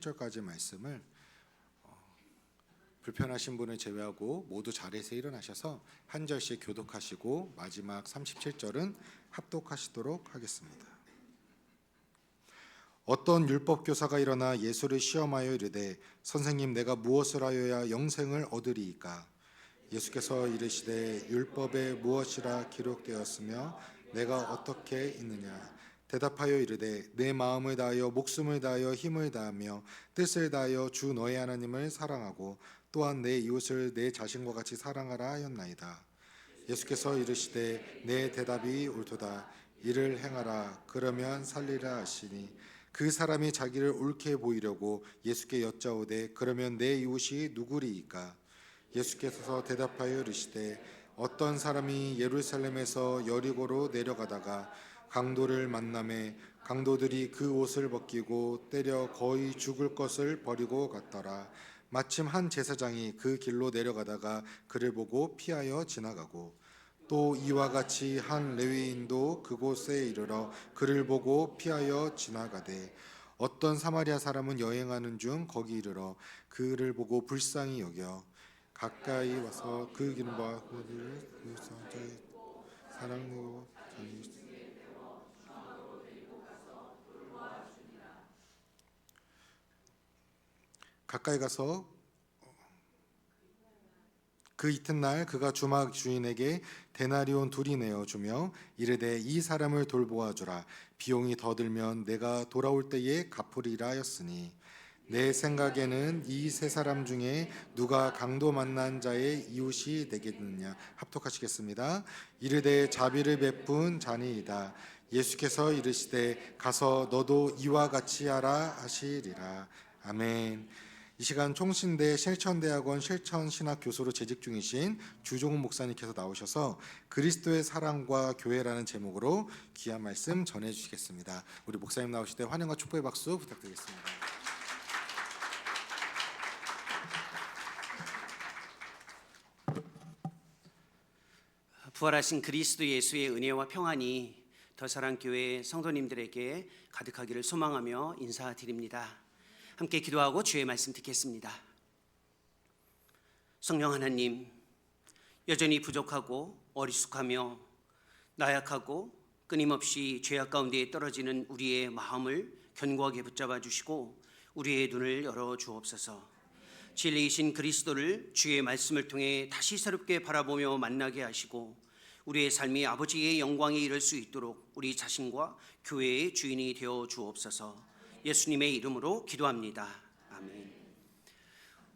1절까지 말씀을 불편하신 분을 제외하고 모두 자리에서 일어나셔서 한 절씩 교독하시고 마지막 37절은 합독하시도록 하겠습니다. 어떤 율법 교사가 일어나 예수를 시험하여 이르되 선생님, 내가 무엇을 하여야 영생을 얻으리이까? 예수께서 이르시되 율법에 무엇이라 기록되었으며 내가 어떻게 있느냐? 대답하여 이르되 내 마음을 다하여 목숨을 다하여 힘을 다하며 뜻을 다하여 주 너의 하나님을 사랑하고 또한 내 이웃을 내 자신과 같이 사랑하라 하였나이다. 예수께서 이르시되 내 대답이 옳도다. 이를 행하라. 그러면 살리라 하시니 그 사람이 자기를 옳게 보이려고 예수께 여짜오되 그러면 내 이웃이 누구리이까? 예수께서 대답하여 이르시되 어떤 사람이 예루살렘에서 여리고로 내려가다가 강도를 만나매 강도들이 그 옷을 벗기고 때려 거의 죽을 것을 버리고 갔더라. 마침 한 제사장이 그 길로 내려가다가 그를 보고 피하여 지나가고 또 이와 같이 한 레위인도 그곳에 이르러 그를 보고 피하여 지나가되 어떤 사마리아 사람은 여행하는 중 거기 이르러 그를 보고 불쌍히 여겨 가까이 와서 그 기름과 그를 사랑으로 가까이 가서 그 이튿날 그가 주막 주인에게 데나리온 둘이 내어주며 이르되 이 사람을 돌보아 주라. 비용이 더 들면 내가 돌아올 때에 갚으리라 하였으니 내 생각에는 이 세 사람 중에 누가 강도 만난 자의 이웃이 되겠느냐? 합독하시겠습니다. 이르되 자비를 베푼 자니이다. 예수께서 이르시되 가서 너도 이와 같이 하라 하시리라. 아멘. 이 시간 총신대 실천대학원 실천신학교수로 재직 중이신 주종훈 목사님께서 나오셔서 그리스도의 사랑과 교회라는 제목으로 귀한 말씀 전해주시겠습니다. 우리 목사님 나오실 때 환영과 축복의 박수 부탁드리겠습니다. 부활하신 그리스도 예수의 은혜와 평안이 더사랑교회 성도님들에게 가득하기를 소망하며 인사드립니다. 함께 기도하고 주의 말씀 듣겠습니다. 성령 하나님, 여전히 부족하고 어리숙하며 나약하고 끊임없이 죄악 가운데 떨어지는 우리의 마음을 견고하게 붙잡아 주시고 우리의 눈을 열어 주옵소서. 진리이신 그리스도를 주의 말씀을 통해 다시 새롭게 바라보며 만나게 하시고 우리의 삶이 아버지의 영광에 이를 수 있도록 우리 자신과 교회의 주인이 되어 주옵소서. 예수님의 이름으로 기도합니다. 아멘.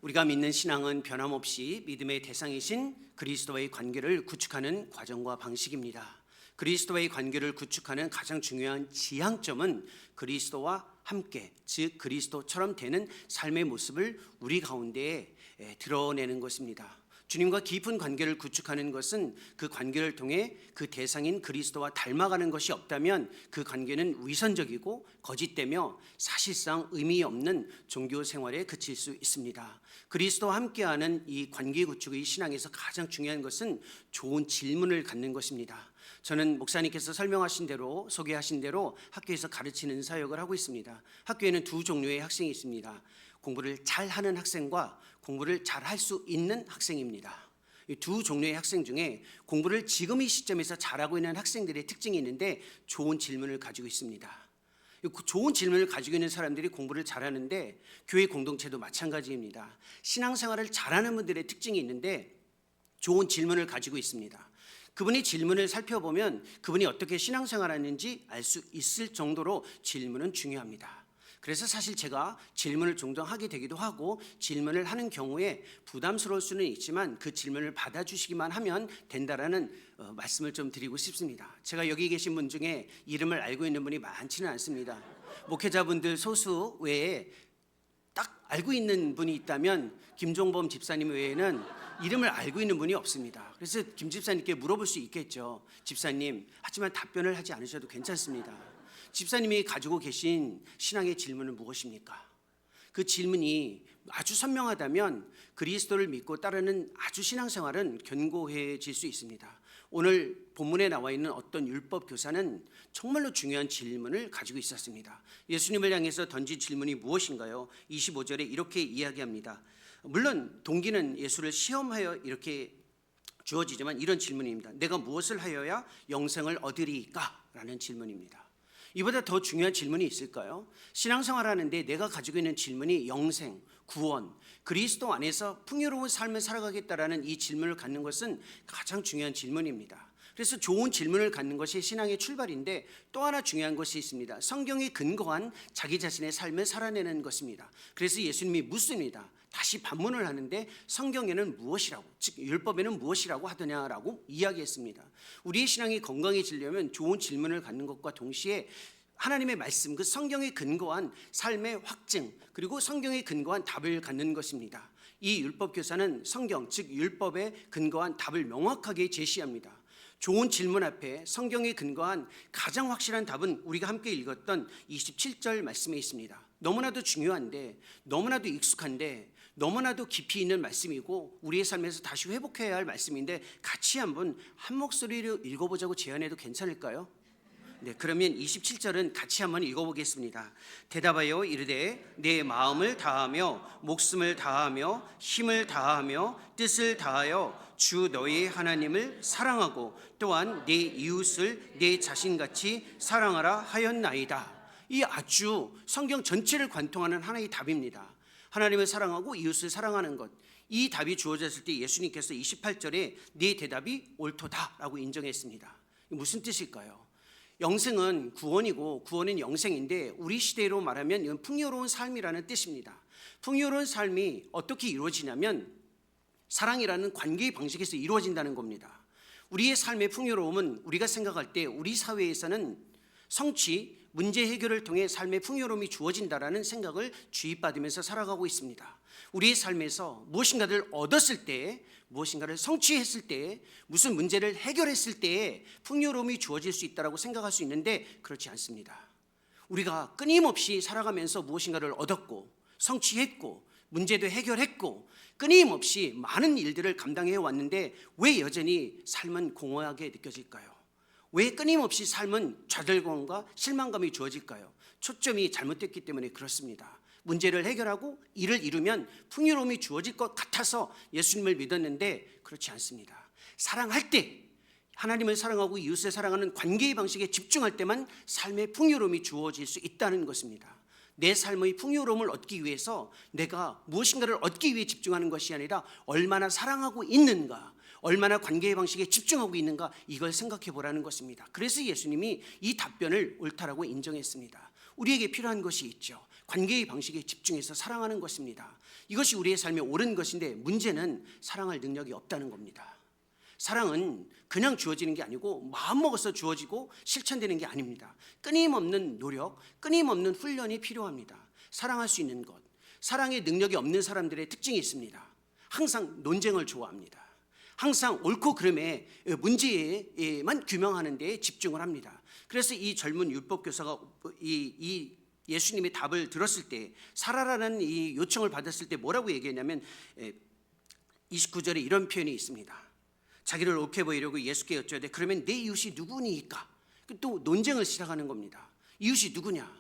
우리가 믿는 신앙은 변함없이 믿음의 대상이신 그리스도와의 관계를 구축하는 과정과 방식입니다. 그리스도와의 관계를 구축하는 가장 중요한 지향점은 그리스도와 함께, 즉 그리스도처럼 되는 삶의 모습을 우리 가운데에 드러내는 것입니다. 주님과 깊은 관계를 구축하는 것은 그 관계를 통해 그 대상인 그리스도와 닮아가는 것이 없다면 그 관계는 위선적이고 거짓되며 사실상 의미 없는 종교 생활에 그칠 수 있습니다. 그리스도와 함께하는 이 관계 구축의 신앙에서 가장 중요한 것은 좋은 질문을 갖는 것입니다. 저는 목사님께서 설명하신 대로, 소개하신 대로 학교에서 가르치는 사역을 하고 있습니다. 학교에는 두 종류의 학생이 있습니다. 공부를 잘하는 학생과 공부를 잘할 수 있는 학생입니다. 이 두 종류의 학생 중에 공부를 지금 이 시점에서 잘하고 있는 학생들의 특징이 있는데 좋은 질문을 가지고 있습니다. 좋은 질문을 가지고 있는 사람들이 공부를 잘하는데 교회 공동체도 마찬가지입니다. 신앙생활을 잘하는 분들의 특징이 있는데 좋은 질문을 가지고 있습니다. 그분이 질문을 살펴보면 그분이 어떻게 신앙생활하는지 알 수 있을 정도로 질문은 중요합니다. 그래서 사실 제가 질문을 종종 하게 되기도 하고 질문을 하는 경우에 부담스러울 수는 있지만 그 질문을 받아주시기만 하면 된다라는 말씀을 좀 드리고 싶습니다. 제가 여기 계신 분 중에 이름을 알고 있는 분이 많지는 않습니다. 목회자분들 소수 외에 딱 알고 있는 분이 있다면 김종범 집사님 외에는 이름을 알고 있는 분이 없습니다. 그래서 김 집사님께 물어볼 수 있겠죠. 집사님, 하지만 답변을 하지 않으셔도 괜찮습니다. 집사님이 가지고 계신 신앙의 질문은 무엇입니까? 그 질문이 아주 선명하다면 그리스도를 믿고 따르는 아주 신앙생활은 견고해질 수 있습니다. 오늘 본문에 나와 있는 어떤 율법 교사는 정말로 중요한 질문을 가지고 있었습니다. 예수님을 향해서 던진 질문이 무엇인가요? 25절에 이렇게 이야기합니다. 물론 동기는 예수를 시험하여 이렇게 주어지지만 이런 질문입니다. 내가 무엇을 하여야 영생을 얻으리까? 라는 질문입니다. 이보다 더 중요한 질문이 있을까요? 신앙생활하는데 내가 가지고 있는 질문이 영생, 구원, 그리스도 안에서 풍요로운 삶을 살아가겠다라는 이 질문을 갖는 것은 가장 중요한 질문입니다. 그래서 좋은 질문을 갖는 것이 신앙의 출발인데 또 하나 중요한 것이 있습니다. 성경에 근거한 자기 자신의 삶을 살아내는 것입니다. 그래서 예수님이 묻습니다. 다시 반문을 하는데 성경에는 무엇이라고, 즉 율법에는 무엇이라고 하더냐라고 이야기했습니다. 우리의 신앙이 건강해지려면 좋은 질문을 갖는 것과 동시에 하나님의 말씀, 그 성경에 근거한 삶의 확증, 그리고 성경에 근거한 답을 갖는 것입니다. 이 율법 교사는 성경, 즉 율법에 근거한 답을 명확하게 제시합니다. 좋은 질문 앞에 성경에 근거한 가장 확실한 답은 우리가 함께 읽었던 27절 말씀에 있습니다. 너무나도 중요한데, 너무나도 익숙한데, 너무나도 깊이 있는 말씀이고 우리의 삶에서 다시 회복해야 할 말씀인데 같이 한번 한 목소리로 읽어보자고 제안해도 괜찮을까요? 네, 그러면 27절은 같이 한번 읽어보겠습니다. 대답하여 이르되 내 마음을 다하며 목숨을 다하며 힘을 다하며 뜻을 다하여 주 너희 하나님을 사랑하고 또한 내 이웃을 내 자신같이 사랑하라 하였나이다. 이 아주 성경 전체를 관통하는 하나의 답입니다. 하나님을 사랑하고 이웃을 사랑하는 것, 이 답이 주어졌을 때 예수님께서 28절에 네 대답이 옳도다라고 인정했습니다. 무슨 뜻일까요? 영생은 구원이고 구원은 영생인데 우리 시대로 말하면 이건 풍요로운 삶이라는 뜻입니다. 풍요로운 삶이 어떻게 이루어지냐면 사랑이라는 관계의 방식에서 이루어진다는 겁니다. 우리의 삶의 풍요로움은 우리가 생각할 때 우리 사회에서는 성취, 문제 해결을 통해 삶의 풍요로움이 주어진다라는 생각을 주입받으면서 살아가고 있습니다. 우리의 삶에서 무엇인가를 얻었을 때, 무엇인가를 성취했을 때, 무슨 문제를 해결했을 때 풍요로움이 주어질 수 있다고 생각할 수 있는데 그렇지 않습니다. 우리가 끊임없이 살아가면서 무엇인가를 얻었고 성취했고 문제도 해결했고 끊임없이 많은 일들을 감당해 왔는데 왜 여전히 삶은 공허하게 느껴질까요? 왜 끊임없이 삶은 좌절감과 실망감이 주어질까요? 초점이 잘못됐기 때문에 그렇습니다. 문제를 해결하고 일을 이루면 풍요로움이 주어질 것 같아서 예수님을 믿었는데 그렇지 않습니다. 사랑할 때, 하나님을 사랑하고 이웃을 사랑하는 관계의 방식에 집중할 때만 삶의 풍요로움이 주어질 수 있다는 것입니다. 내 삶의 풍요로움을 얻기 위해서 내가 무엇인가를 얻기 위해 집중하는 것이 아니라 얼마나 사랑하고 있는가, 얼마나 관계의 방식에 집중하고 있는가, 이걸 생각해 보라는 것입니다. 그래서 예수님이 이 답변을 옳다라고 인정했습니다. 우리에게 필요한 것이 있죠. 관계의 방식에 집중해서 사랑하는 것입니다. 이것이 우리의 삶에 옳은 것인데 문제는 사랑할 능력이 없다는 겁니다. 사랑은 그냥 주어지는 게 아니고 마음먹어서 주어지고 실천되는 게 아닙니다. 끊임없는 노력, 끊임없는 훈련이 필요합니다. 사랑할 수 있는 것, 사랑의 능력이 없는 사람들의 특징이 있습니다. 항상 논쟁을 좋아합니다. 항상 옳고 그름의 문제에만 규명하는 데에 집중을 합니다. 그래서 이 젊은 율법 교사가 이 예수님의 답을 들었을 때, 살아라는 이 요청을 받았을 때 뭐라고 얘기했냐면 29절에 이런 표현이 있습니다. 자기를 옳게 보이려고 예수께 여쭤되 그러면 내 이웃이 누구니까? 또 논쟁을 시작하는 겁니다. 이웃이 누구냐?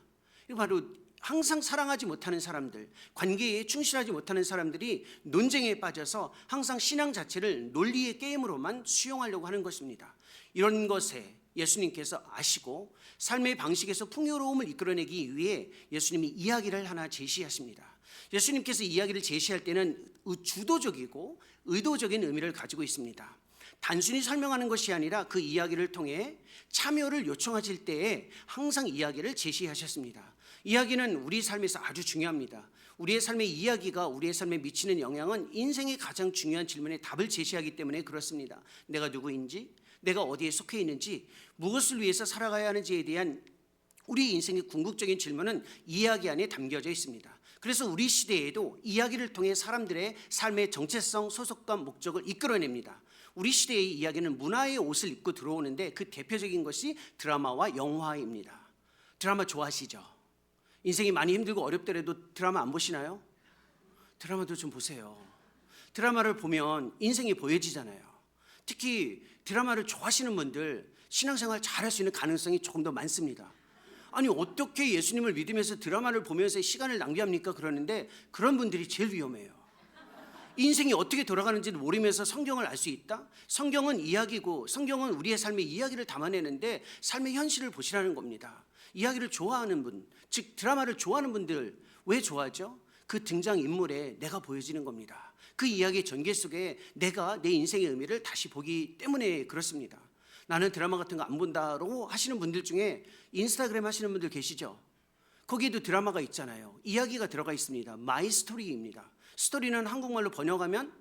이거 바로 항상 사랑하지 못하는 사람들, 관계에 충실하지 못하는 사람들이 논쟁에 빠져서 항상 신앙 자체를 논리의 게임으로만 수용하려고 하는 것입니다. 이런 것에 예수님께서 아시고 삶의 방식에서 풍요로움을 이끌어내기 위해 예수님이 이야기를 하나 제시하십니다. 예수님께서 이야기를 제시할 때는 주도적이고 의도적인 의미를 가지고 있습니다. 단순히 설명하는 것이 아니라 그 이야기를 통해 참여를 요청하실 때에 항상 이야기를 제시하셨습니다. 이야기는 우리 삶에서 아주 중요합니다. 우리의 삶의 이야기가 우리의 삶에 미치는 영향은 인생의 가장 중요한 질문에 답을 제시하기 때문에 그렇습니다. 내가 누구인지, 내가 어디에 속해 있는지, 무엇을 위해서 살아가야 하는지에 대한 우리 인생의 궁극적인 질문은 이야기 안에 담겨져 있습니다. 그래서 우리 시대에도 이야기를 통해 사람들의 삶의 정체성, 소속감, 목적을 이끌어냅니다. 우리 시대의 이야기는 문화의 옷을 입고 들어오는데 그 대표적인 것이 드라마와 영화입니다. 드라마 좋아하시죠? 인생이 많이 힘들고 어렵더라도 드라마 안 보시나요? 드라마도 좀 보세요. 드라마를 보면 인생이 보여지잖아요. 특히 드라마를 좋아하시는 분들 신앙생활 잘할 수 있는 가능성이 조금 더 많습니다. 아니 어떻게 예수님을 믿으면서 드라마를 보면서 시간을 낭비합니까? 그러는데 그런 분들이 제일 위험해요. 인생이 어떻게 돌아가는지를 모르면서 성경을 알 수 있다? 성경은 이야기고 성경은 우리의 삶의 이야기를 담아내는데 삶의 현실을 보시라는 겁니다. 이야기를 좋아하는 분, 즉 드라마를 좋아하는 분들 왜 좋아하죠? 그 등장인물에 내가 보여지는 겁니다. 그 이야기의 전개 속에 내가 내 인생의 의미를 다시 보기 때문에 그렇습니다. 나는 드라마 같은 거 안 본다라고 하시는 분들 중에 인스타그램 하시는 분들 계시죠? 거기에도 드라마가 있잖아요. 이야기가 들어가 있습니다. 마이 스토리입니다. 스토리는 한국말로 번역하면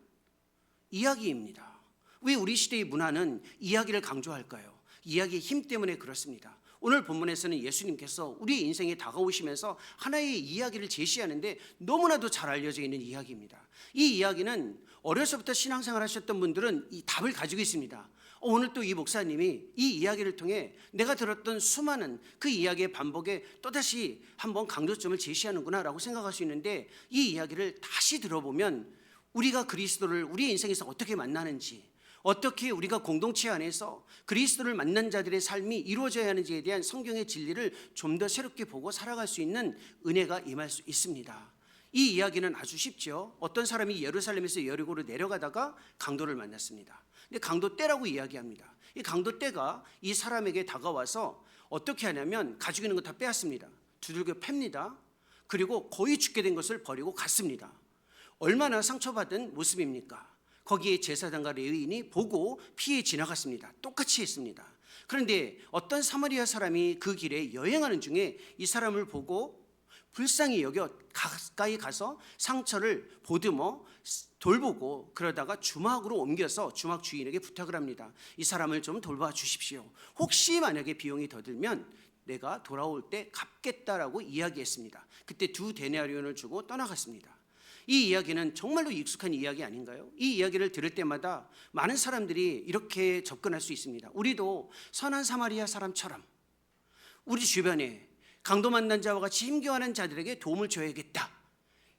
이야기입니다. 왜 우리 시대의 문화는 이야기를 강조할까요? 이야기의 힘 때문에 그렇습니다. 오늘 본문에서는 예수님께서 우리의 인생에 다가오시면서 하나의 이야기를 제시하는데 너무나도 잘 알려져 있는 이야기입니다. 이 이야기는 어려서부터 신앙생활 하셨던 분들은 이 답을 가지고 있습니다. 오늘 또 이 목사님이 이 이야기를 통해 내가 들었던 수많은 그 이야기의 반복에 또다시 한번 강조점을 제시하는구나 라고 생각할 수 있는데, 이 이야기를 다시 들어보면 우리가 그리스도를 우리의 인생에서 어떻게 만나는지, 어떻게 우리가 공동체 안에서 그리스도를 만난 자들의 삶이 이루어져야 하는지에 대한 성경의 진리를 좀 더 새롭게 보고 살아갈 수 있는 은혜가 임할 수 있습니다. 이 이야기는 아주 쉽죠. 어떤 사람이 예루살렘에서 여리고로 내려가다가 강도를 만났습니다. 근데 강도 떼라고 이야기합니다. 이 강도 떼가 이 사람에게 다가와서 어떻게 하냐면 가지고 있는 거 다 빼앗습니다. 두들겨 팹니다. 그리고 거의 죽게 된 것을 버리고 갔습니다. 얼마나 상처받은 모습입니까? 거기에 제사장과 레위인이 보고 피해 지나갔습니다. 똑같이 했습니다. 그런데 어떤 사마리아 사람이 그 길에 여행하는 중에 이 사람을 보고 불쌍히 여겨 가까이 가서 상처를 보듬어 돌보고, 그러다가 주막으로 옮겨서 주막 주인에게 부탁을 합니다. 이 사람을 좀 돌봐 주십시오. 혹시 만약에 비용이 더 들면 내가 돌아올 때 갚겠다라고 이야기했습니다. 그때 2데나리온을 주고 떠나갔습니다. 이 이야기는 정말로 익숙한 이야기 아닌가요? 이 이야기를 들을 때마다 많은 사람들이 이렇게 접근할 수 있습니다. 우리도 선한 사마리아 사람처럼 우리 주변에 강도 만난 자와 같이 힘겨워하는 자들에게 도움을 줘야겠다.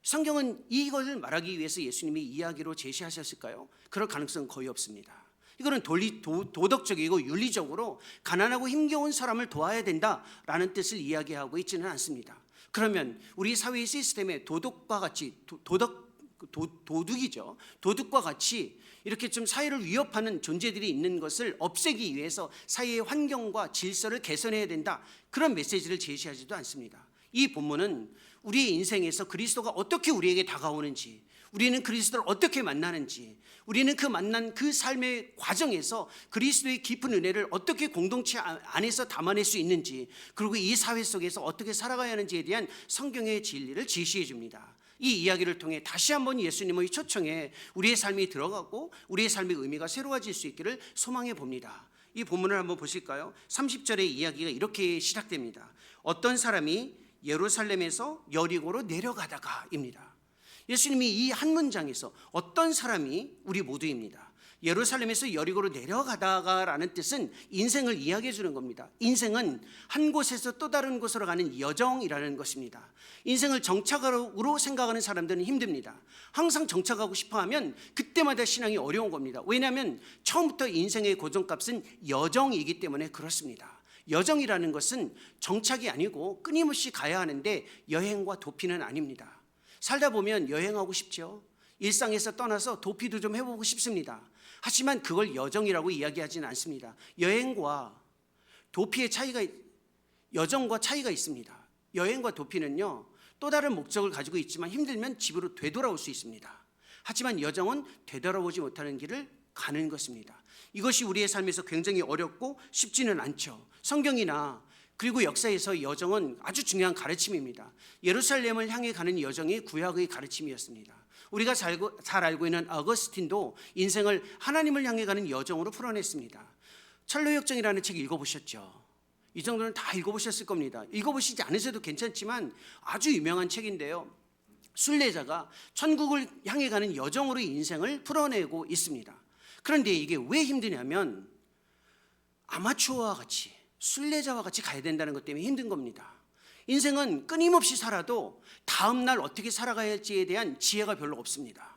성경은 이것을 말하기 위해서 예수님이 이야기로 제시하셨을까요? 그럴 가능성은 거의 없습니다. 이거는 도덕적이고 윤리적으로 가난하고 힘겨운 사람을 도와야 된다라는 뜻을 이야기하고 있지는 않습니다. 그러면 우리 사회의 시스템에 도덕과 같이 도둑이죠. 도둑과 같이 이렇게 좀 사회를 위협하는 존재들이 있는 것을 없애기 위해서 사회의 환경과 질서를 개선해야 된다, 그런 메시지를 제시하지도 않습니다. 이 본문은 우리의 인생에서 그리스도가 어떻게 우리에게 다가오는지, 우리는 그리스도를 어떻게 만나는지, 우리는 그 만난 그 삶의 과정에서 그리스도의 깊은 은혜를 어떻게 공동체 안에서 담아낼 수 있는지, 그리고 이 사회 속에서 어떻게 살아가야 하는지에 대한 성경의 진리를 제시해 줍니다. 이 이야기를 통해 다시 한번 예수님의 초청에 우리의 삶이 들어가고 우리의 삶의 의미가 새로워질 수 있기를 소망해 봅니다. 이 본문을 한번 보실까요? 30절의 이야기가 이렇게 시작됩니다. 어떤 사람이 예루살렘에서 여리고로 내려가다가입니다. 예수님이 이 한 문장에서 어떤 사람이 우리 모두입니다. 예루살렘에서 여리고로 내려가다가라는 뜻은 인생을 이야기해 주는 겁니다. 인생은 한 곳에서 또 다른 곳으로 가는 여정이라는 것입니다. 인생을 정착으로 생각하는 사람들은 힘듭니다. 항상 정착하고 싶어하면 그때마다 신앙이 어려운 겁니다. 왜냐하면 처음부터 인생의 고정값은 여정이기 때문에 그렇습니다. 여정이라는 것은 정착이 아니고 끊임없이 가야 하는데 여행과 도피는 아닙니다. 살다 보면 여행하고 싶죠. 일상에서 떠나서 도피도 좀 해보고 싶습니다. 하지만 그걸 여정이라고 이야기하지는 않습니다. 여행과 도피의 여정과 차이가 있습니다. 여행과 도피는요, 또 다른 목적을 가지고 있지만 힘들면 집으로 되돌아올 수 있습니다. 하지만 여정은 되돌아오지 못하는 길을 가는 것입니다. 이것이 우리의 삶에서 굉장히 어렵고 쉽지는 않죠. 성경이나 그리고 역사에서 여정은 아주 중요한 가르침입니다. 예루살렘을 향해 가는 여정이 구약의 가르침이었습니다. 우리가 잘 알고 있는 어거스틴도 인생을 하나님을 향해 가는 여정으로 풀어냈습니다. 철로역정이라는 책 읽어보셨죠? 이 정도는 다 읽어보셨을 겁니다. 읽어보시지 않으셔도 괜찮지만 아주 유명한 책인데요, 순례자가 천국을 향해 가는 여정으로 인생을 풀어내고 있습니다. 그런데 이게 왜 힘드냐면 아마추어와 같이, 순례자와 같이 가야 된다는 것 때문에 힘든 겁니다. 인생은 끊임없이 살아도 다음 날 어떻게 살아가야 할지에 대한 지혜가 별로 없습니다.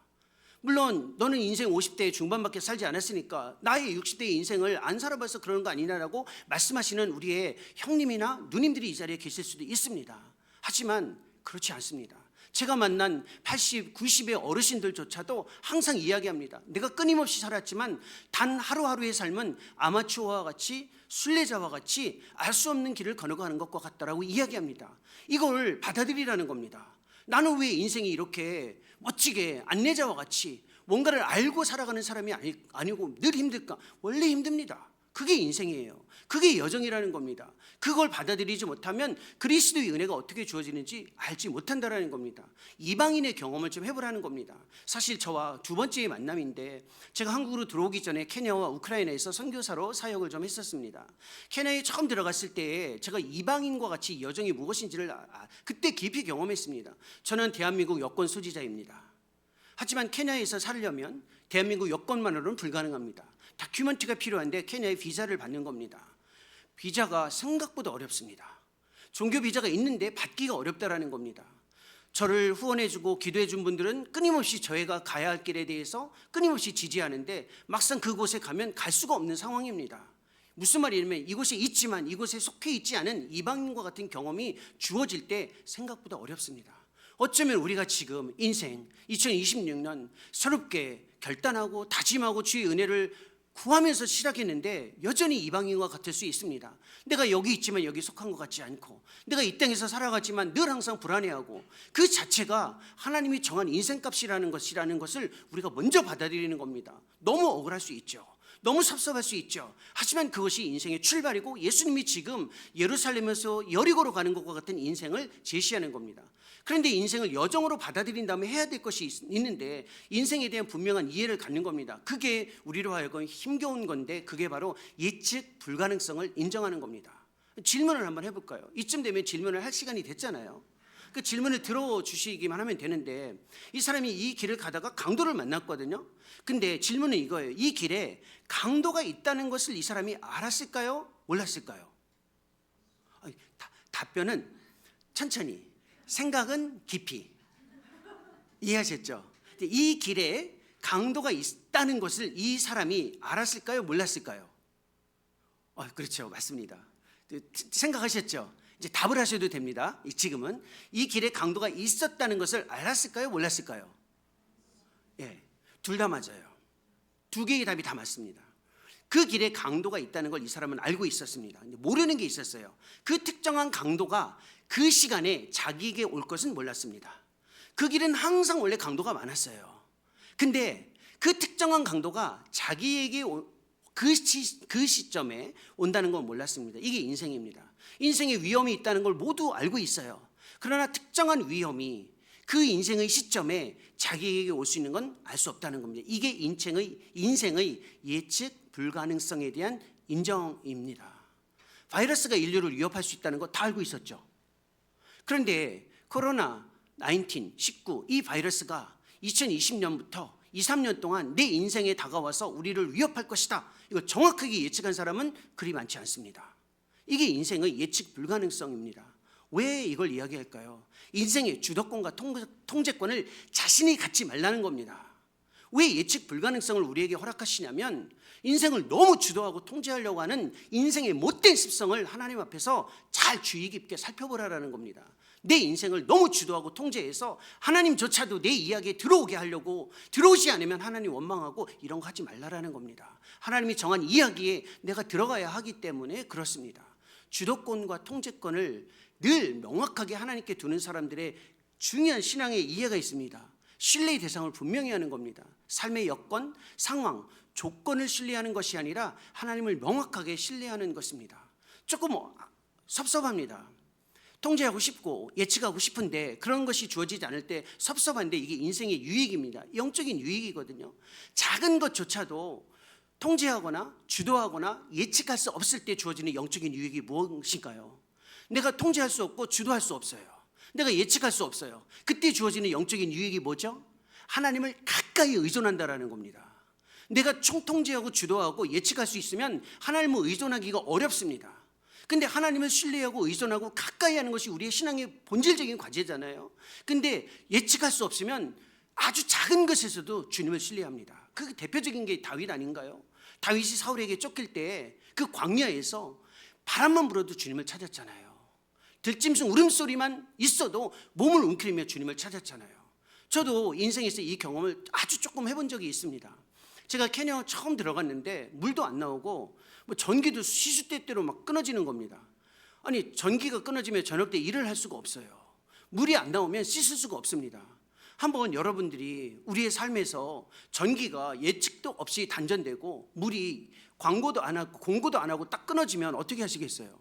물론 너는 인생 50대 중반밖에 살지 않았으니까 나의 60대의 인생을 안 살아봐서 그러는 거 아니냐라고 말씀하시는 우리의 형님이나 누님들이 이 자리에 계실 수도 있습니다. 하지만 그렇지 않습니다. 제가 만난 80, 90의 어르신들조차도 항상 이야기합니다. 내가 끊임없이 살았지만 단 하루하루의 삶은 아마추어와 같이 순례자와 같이 알 수 없는 길을 걸어가는 것과 같다라고 이야기합니다. 이걸 받아들이라는 겁니다. 나는 왜 인생이 이렇게 멋지게 안내자와 같이 뭔가를 알고 살아가는 사람이 아니고 늘 힘들까? 원래 힘듭니다. 그게 인생이에요. 그게 여정이라는 겁니다. 그걸 받아들이지 못하면 그리스도의 은혜가 어떻게 주어지는지 알지 못한다라는 겁니다. 이방인의 경험을 좀 해보라는 겁니다. 사실 저와 두 번째 만남인데 제가 한국으로 들어오기 전에 케냐와 우크라이나에서 선교사로 사역을 좀 했었습니다. 케냐에 처음 들어갔을 때 제가 이방인과 같이 여정이 무엇인지를 그때 깊이 경험했습니다. 저는 대한민국 여권 소지자입니다. 하지만 케냐에서 살려면 대한민국 여권만으로는 불가능합니다. 다큐멘트가 필요한데 케냐에 비자를 받는 겁니다. 비자가 생각보다 어렵습니다. 종교 비자가 있는데 받기가 어렵다라는 겁니다. 저를 후원해주고 기도해준 분들은 끊임없이 저희가 가야 할 길에 대해서 끊임없이 지지하는데 막상 그곳에 가면 갈 수가 없는 상황입니다. 무슨 말이냐면 이곳에 있지만 이곳에 속해 있지 않은 이방인과 같은 경험이 주어질 때 생각보다 어렵습니다. 어쩌면 우리가 지금 인생 2026년 새롭게 결단하고 다짐하고 주의 은혜를 구하면서 시작했는데 여전히 이방인과 같을 수 있습니다. 내가 여기 있지만 여기 속한 것 같지 않고 내가 이 땅에서 살아가지만 늘 항상 불안해하고 그 자체가 하나님이 정한 인생값이라는 것을 우리가 먼저 받아들이는 겁니다. 너무 억울할 수 있죠. 너무 섭섭할 수 있죠. 하지만 그것이 인생의 출발이고 예수님이 지금 예루살렘에서 여리고로 가는 것과 같은 인생을 제시하는 겁니다. 그런데 인생을 여정으로 받아들인 다음에 해야 될 것이 있는데 인생에 대한 분명한 이해를 갖는 겁니다. 그게 우리로 하여금 힘겨운 건데 그게 바로 예측 불가능성을 인정하는 겁니다. 질문을 한번 해볼까요? 이쯤 되면 질문을 할 시간이 됐잖아요. 그 질문을 들어주시기만 하면 되는데 이 사람이 이 길을 가다가 강도를 만났거든요. 근데 질문은 이거예요. 이 길에 강도가 있다는 것을 이 사람이 알았을까요? 몰랐을까요? 답변은 천천히, 생각은 깊이. 이해하셨죠? 이 길에 강도가 있다는 것을 이 사람이 알았을까요? 몰랐을까요? 그렇죠. 맞습니다. 생각하셨죠? 이제 답을 하셔도 됩니다. 지금은 이 길에 강도가 있었다는 것을 알았을까요? 몰랐을까요? 예, 둘 다 맞아요. 두 개의 답이 다 맞습니다. 그 길에 강도가 있다는 걸 이 사람은 알고 있었습니다. 모르는 게 있었어요. 그 특정한 강도가 그 시간에 자기에게 올 것은 몰랐습니다. 그 길은 항상 원래 강도가 많았어요. 근데 그 특정한 강도가 자기에게 그 시점에 온다는 건 몰랐습니다. 이게 인생입니다. 인생에 위험이 있다는 걸 모두 알고 있어요. 그러나 특정한 위험이 그 인생의 시점에 자기에게 올 수 있는 건 알 수 없다는 겁니다. 이게 인생의 예측 불가능성에 대한 인정입니다. 바이러스가 인류를 위협할 수 있다는 거 다 알고 있었죠. 그런데 코로나 19 이 바이러스가 2020년부터 2, 3년 동안 내 인생에 다가와서 우리를 위협할 것이다. 이거 정확하게 예측한 사람은 그리 많지 않습니다. 이게 인생의 예측 불가능성입니다. 왜 이걸 이야기할까요? 인생의 주도권과 통제권을 자신이 갖지 말라는 겁니다. 왜 예측 불가능성을 우리에게 허락하시냐면 인생을 너무 주도하고 통제하려고 하는 인생의 못된 습성을 하나님 앞에서 잘 주의 깊게 살펴보라는 겁니다. 내 인생을 너무 주도하고 통제해서 하나님조차도 내 이야기에 들어오게 하려고 들어오지 않으면 하나님 원망하고 이런 거 하지 말라는 겁니다. 하나님이 정한 이야기에 내가 들어가야 하기 때문에 그렇습니다. 주도권과 통제권을 늘 명확하게 하나님께 두는 사람들의 중요한 신앙의 이해가 있습니다. 신뢰의 대상을 분명히 하는 겁니다. 삶의 여건, 상황, 조건을 신뢰하는 것이 아니라 하나님을 명확하게 신뢰하는 것입니다. 조금 섭섭합니다. 통제하고 싶고 예측하고 싶은데 그런 것이 주어지지 않을 때 섭섭한데 이게 인생의 유익입니다. 영적인 유익이거든요. 작은 것조차도 통제하거나 주도하거나 예측할 수 없을 때 주어지는 영적인 유익이 무엇인가요? 내가 통제할 수 없고 주도할 수 없어요. 내가 예측할 수 없어요. 그때 주어지는 영적인 유익이 뭐죠? 하나님을 가까이 의존한다라는 겁니다. 내가 총통제하고 주도하고 예측할 수 있으면 하나님을 의존하기가 어렵습니다. 근데 하나님을 신뢰하고 의존하고 가까이 하는 것이 우리의 신앙의 본질적인 과제잖아요. 근데 예측할 수 없으면 아주 작은 것에서도 주님을 신뢰합니다. 그 대표적인 게 다윗 아닌가요? 다윗이 사울에게 쫓길 때 그 광야에서 바람만 불어도 주님을 찾았잖아요. 들짐승 울음소리만 있어도 몸을 움츠리며 주님을 찾았잖아요. 저도 인생에서 이 경험을 아주 조금 해본 적이 있습니다. 제가 케냐 처음 들어갔는데 물도 안 나오고 뭐 전기도 시시때때로 막 끊어지는 겁니다. 아니 전기가 끊어지면 저녁 때 일을 할 수가 없어요. 물이 안 나오면 씻을 수가 없습니다. 한번 여러분들이 우리의 삶에서 전기가 예측도 없이 단전되고 물이 광고도 안 하고 공고도 안 하고 딱 끊어지면 어떻게 하시겠어요?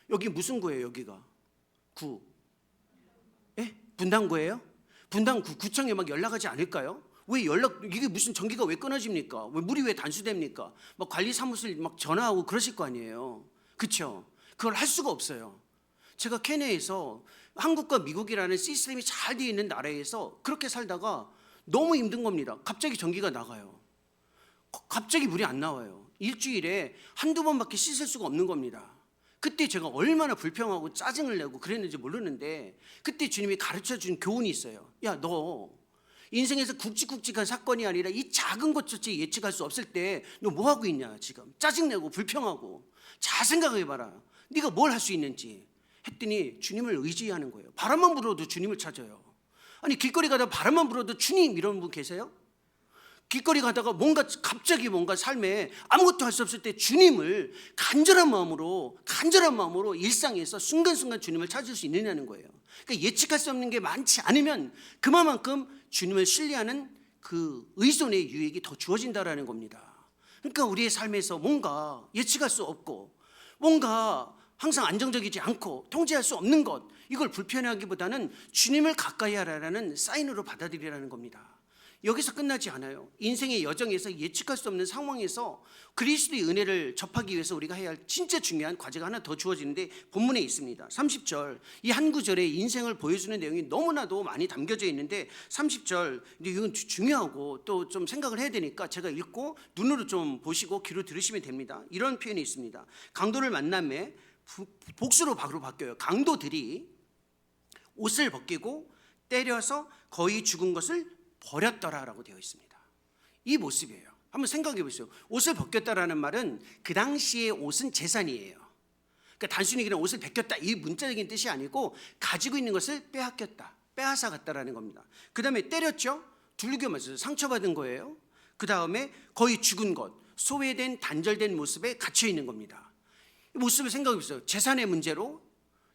여기 무슨 구예요? 여기가 구, 예? 분당구예요? 분당구 구청에 막 연락하지 않을까요? 왜 이게 무슨 전기가 왜 끊어집니까? 왜 물이 왜 단수됩니까? 막 관리사무실 막 전화하고 그러실 거 아니에요. 그렇죠? 그걸 할 수가 없어요. 제가 케냐에서 한국과 미국이라는 시스템이 잘 되어 있는 나라에서 그렇게 살다가 너무 힘든 겁니다. 갑자기 전기가 나가요. 갑자기 물이 안 나와요. 일주일에 한두 번밖에 씻을 수가 없는 겁니다. 그때 제가 얼마나 불평하고 짜증을 내고 그랬는지 모르는데 그때 주님이 가르쳐준 교훈이 있어요. 야, 너 인생에서 굵직굵직한 사건이 아니라 이 작은 것조차 예측할 수 없을 때 너 뭐 하고 있냐 지금. 짜증내고 불평하고. 잘 생각해봐라. 네가 뭘 할 수 있는지. 했더니 주님을 의지하는 거예요. 바람만 불어도 주님을 찾아요. 아니 길거리 가다가 바람만 불어도 주님 이런 분 계세요? 길거리 가다가 갑자기 뭔가 삶에 아무것도 할 수 없을 때 주님을 간절한 마음으로 일상에서 순간순간 주님을 찾을 수 있느냐는 거예요. 그러니까 예측할 수 없는 게 많지 않으면 그만큼 주님을 신뢰하는 그 의존의 유익이 더 주어진다라는 겁니다. 그러니까 우리의 삶에서 뭔가 예측할 수 없고 뭔가 항상 안정적이지 않고 통제할 수 없는 것, 이걸 불편해하기보다는 주님을 가까이 하라는 사인으로 받아들이라는 겁니다. 여기서 끝나지 않아요. 인생의 여정에서 예측할 수 없는 상황에서 그리스도의 은혜를 접하기 위해서 우리가 해야 할 진짜 중요한 과제가 하나 더 주어지는데 본문에 있습니다. 30절, 이 한 구절에 인생을 보여주는 내용이 너무나도 많이 담겨져 있는데 30절, 이건 중요하고 또 좀 생각을 해야 되니까 제가 읽고 눈으로 좀 보시고 귀로 들으시면 됩니다. 이런 표현이 있습니다. 강도를 만남에 복수로 바로 바뀌어요. 강도들이 옷을 벗기고 때려서 거의 죽은 것을 버렸더라라고 되어 있습니다. 이 모습이에요. 한번 생각해 보세요. 옷을 벗겼다라는 말은 그 당시의 옷은 재산이에요. 그러니까 단순히 그냥 옷을 벗겼다 이 문자적인 뜻이 아니고 가지고 있는 것을 빼앗겼다, 빼앗아 갔다라는 겁니다. 그 다음에 때렸죠. 두들겨 맞아서 상처받은 거예요. 그 다음에 거의 죽은 것, 소외된 단절된 모습에 갇혀 있는 겁니다. 이 모습을 생각해 보세요. 재산의 문제로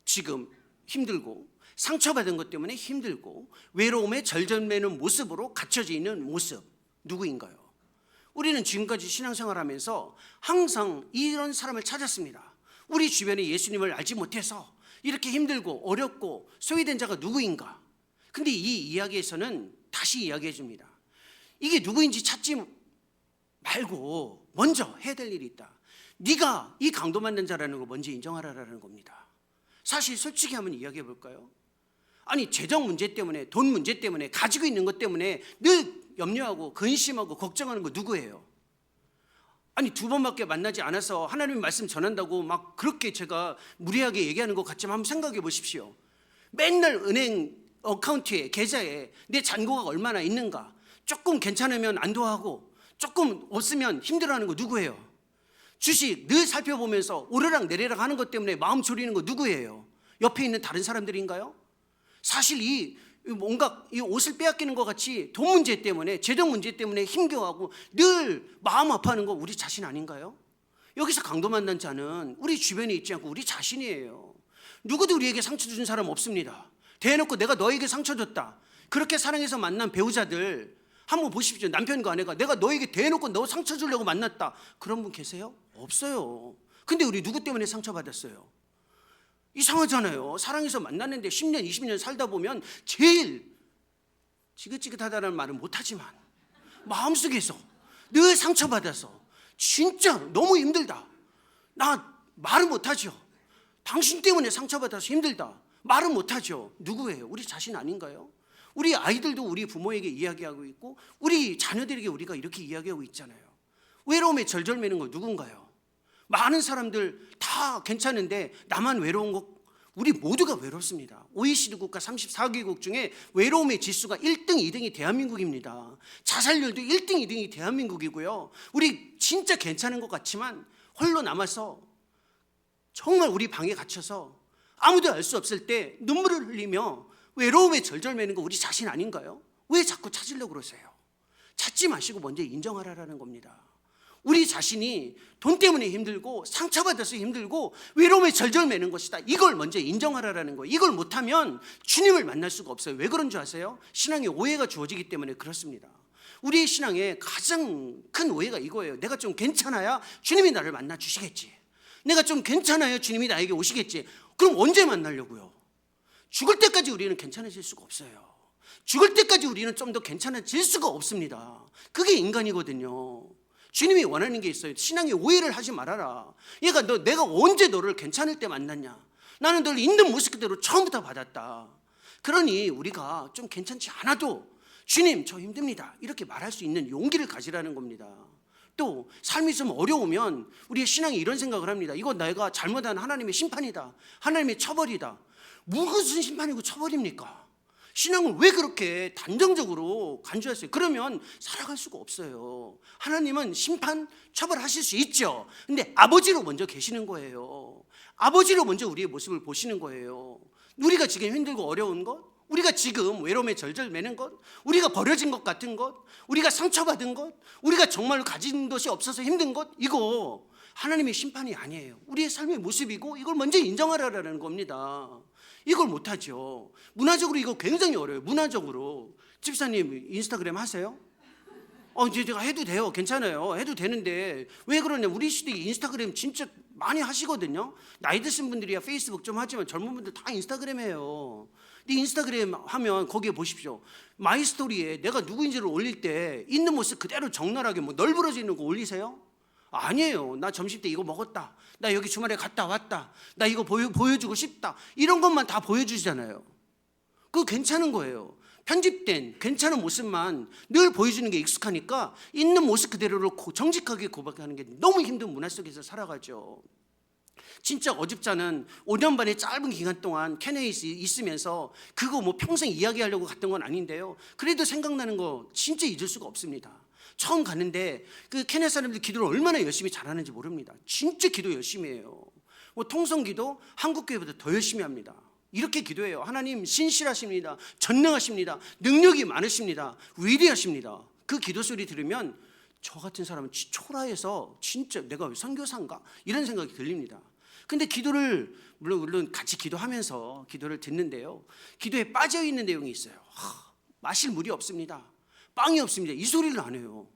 지금 힘들고 상처받은 것 때문에 힘들고 외로움에 절절매는 모습으로 갇혀져 있는 모습, 누구인가요? 우리는 지금까지 신앙생활하면서 항상 이런 사람을 찾았습니다. 우리 주변에 예수님을 알지 못해서 이렇게 힘들고 어렵고 소외된 자가 누구인가? 근데 이 이야기에서는 다시 이야기해 줍니다. 이게 누구인지 찾지 말고 먼저 해야 될 일이 있다. 네가 이 강도 만난 자라는 거 먼저 인정하라라는 겁니다. 사실 솔직히 한번 이야기해 볼까요? 아니 재정 문제 때문에, 돈 문제 때문에, 가지고 있는 것 때문에 늘 염려하고 근심하고 걱정하는 거 누구예요? 아니 두 번밖에 만나지 않아서 하나님의 말씀 전한다고 막 그렇게 제가 무리하게 얘기하는 것 같지만 한번 생각해 보십시오. 맨날 은행 어카운트에, 계좌에 내 잔고가 얼마나 있는가, 조금 괜찮으면 안도하고 조금 없으면 힘들어하는 거 누구예요? 주식 늘 살펴보면서 오르락 내리락 하는 것 때문에 마음 졸이는 거 누구예요? 옆에 있는 다른 사람들인가요? 사실 이 옷을 빼앗기는 것 같이 돈 문제 때문에, 재정 문제 때문에 힘겨워하고 늘 마음 아파하는 거 우리 자신 아닌가요? 여기서 강도 만난 자는 우리 주변에 있지 않고 우리 자신이에요. 누구도 우리에게 상처 준 사람 없습니다. 대놓고 내가 너에게 상처 줬다, 그렇게 사랑해서 만난 배우자들 한번 보십시오. 남편과 아내가 내가 너에게 대놓고 너 상처 주려고 만났다, 그런 분 계세요? 없어요. 근데 우리 누구 때문에 상처받았어요? 이상하잖아요. 사랑해서 만났는데 10년 20년 살다 보면 제일 지긋지긋하다는 말은 못하지만 마음속에서 늘 상처받아서 진짜 너무 힘들다, 나 말은 못하죠, 당신 때문에 상처받아서 힘들다, 말은 못하죠. 누구예요? 우리 자신 아닌가요? 우리 아이들도 우리 부모에게 이야기하고 있고 우리 자녀들에게 우리가 이렇게 이야기하고 있잖아요. 외로움에 절절매는 거 누군가요? 많은 사람들 다 괜찮은데 나만 외로운 거 우리 모두가 외롭습니다. OECD 국가 34개국 중에 외로움의 지수가 1등, 2등이 대한민국입니다. 자살률도 1등, 2등이 대한민국이고요. 우리 진짜 괜찮은 것 같지만 홀로 남아서 정말 우리 방에 갇혀서 아무도 알 수 없을 때 눈물을 흘리며 외로움에 절절매는 거 우리 자신 아닌가요? 왜 자꾸 찾으려고 그러세요? 찾지 마시고 먼저 인정하라는 겁니다. 우리 자신이 돈 때문에 힘들고 상처받아서 힘들고 외로움에 절절매는 것이다. 이걸 먼저 인정하라는 거예요. 이걸 못하면 주님을 만날 수가 없어요. 왜 그런 줄 아세요? 신앙에 오해가 주어지기 때문에 그렇습니다. 우리의 신앙에 가장 큰 오해가 이거예요. 내가 좀 괜찮아야 주님이 나를 만나 주시겠지. 내가 좀 괜찮아야 주님이 나에게 오시겠지. 그럼 언제 만나려고요? 죽을 때까지 우리는 괜찮아질 수가 없어요. 죽을 때까지 우리는 좀 더 괜찮아질 수가 없습니다. 그게 인간이거든요. 주님이 원하는 게 있어요. 신앙에 오해를 하지 말아라. 얘가 내가 언제 너를 괜찮을 때 만났냐? 나는 널 있는 모습 그대로 처음부터 받았다. 그러니 우리가 좀 괜찮지 않아도 주님 저 힘듭니다. 이렇게 말할 수 있는 용기를 가지라는 겁니다. 또 삶이 좀 어려우면 우리의 신앙이 이런 생각을 합니다. 이거 내가 잘못한 하나님의 심판이다. 하나님의 처벌이다. 무슨 심판이고 처벌입니까? 신앙을 왜 그렇게 단정적으로 간주하세요? 그러면 살아갈 수가 없어요. 하나님은 심판, 처벌하실 수 있죠. 근데 아버지로 먼저 계시는 거예요. 아버지로 먼저 우리의 모습을 보시는 거예요. 우리가 지금 힘들고 어려운 것, 우리가 지금 외로움에 절절매는 것, 우리가 버려진 것 같은 것, 우리가 상처받은 것, 우리가 정말 가진 것이 없어서 힘든 것, 이거 하나님의 심판이 아니에요. 우리의 삶의 모습이고 이걸 먼저 인정하라는 겁니다. 이걸 못하죠. 문화적으로 이거 굉장히 어려워요. 문화적으로. 집사님 인스타그램 하세요? 이제 제가 해도 돼요. 괜찮아요. 해도 되는데 왜 그러냐? 우리 시대에 인스타그램 진짜 많이 하시거든요. 나이 드신 분들이야 페이스북 좀 하지만 젊은 분들 다 인스타그램 해요. 근데 인스타그램 하면 거기에 보십시오. 마이 스토리에 내가 누구인지를 올릴 때 있는 모습 그대로 적나라하게 뭐 널브러지는 거 올리세요? 아니에요. 나 점심 때 이거 먹었다. 나 여기 주말에 갔다 왔다. 나 이거 보여주고 싶다. 이런 것만 다 보여주잖아요. 그거 괜찮은 거예요. 편집된 괜찮은 모습만 늘 보여주는 게 익숙하니까 있는 모습 그대로를 정직하게 고백하는 게 너무 힘든 문화 속에서 살아가죠. 진짜 어줍잖은 5년 반의 짧은 기간 동안 캐네이에 있으면서 그거 뭐 평생 이야기하려고 갔던 건 아닌데요. 그래도 생각나는 거 진짜 잊을 수가 없습니다. 처음 갔는데 그 케냐 사람들 기도를 얼마나 열심히 잘하는지 모릅니다. 진짜 기도 열심히 해요. 뭐 통성기도 한국교회보다 더 열심히 합니다. 이렇게 기도해요. 하나님 신실하십니다. 전능하십니다. 능력이 많으십니다. 위대하십니다. 그 기도 소리 들으면 저 같은 사람은 초라해서 진짜 내가 왜 선교사인가? 이런 생각이 들립니다. 근데 기도를 물론 같이 기도하면서 기도를 듣는데요. 기도에 빠져있는 내용이 있어요. 마실 물이 없습니다. 빵이 없습니다. 이 소리를 안 해요.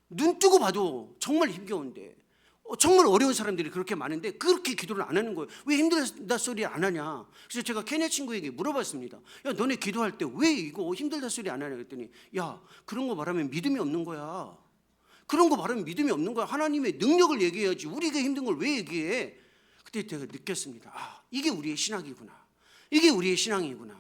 눈 뜨고 봐도 정말 힘겨운데 정말 어려운 사람들이 그렇게 많은데 그렇게 기도를 안 하는 거예요. 왜 힘들다 소리 안 하냐? 그래서 제가 케냐 친구에게 물어봤습니다. 야, 너네 기도할 때 왜 이거 힘들다 소리 안 하냐 그랬더니 야, 그런 거 말하면 믿음이 없는 거야. 그런 거 말하면 믿음이 없는 거야. 하나님의 능력을 얘기해야지. 우리가 힘든 걸 왜 얘기해? 그때 제가 느꼈습니다. 이게 우리의 신학이구나. 이게 우리의 신앙이구나.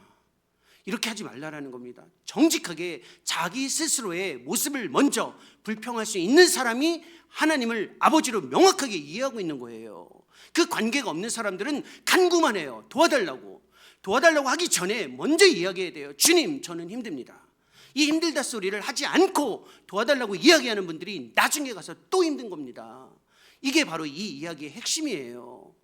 이렇게 하지 말라라는 겁니다. 정직하게 자기 스스로의 모습을 먼저 불평할 수 있는 사람이 하나님을 아버지로 명확하게 이해하고 있는 거예요. 그 관계가 없는 사람들은 간구만 해요. 도와달라고 하기 전에 먼저 이야기해야 돼요. 주님, 저는 힘듭니다. 이 힘들다 소리를 하지 않고 도와달라고 이야기하는 분들이 나중에 가서 또 힘든 겁니다. 이게 바로 이 이야기의 핵심이에요.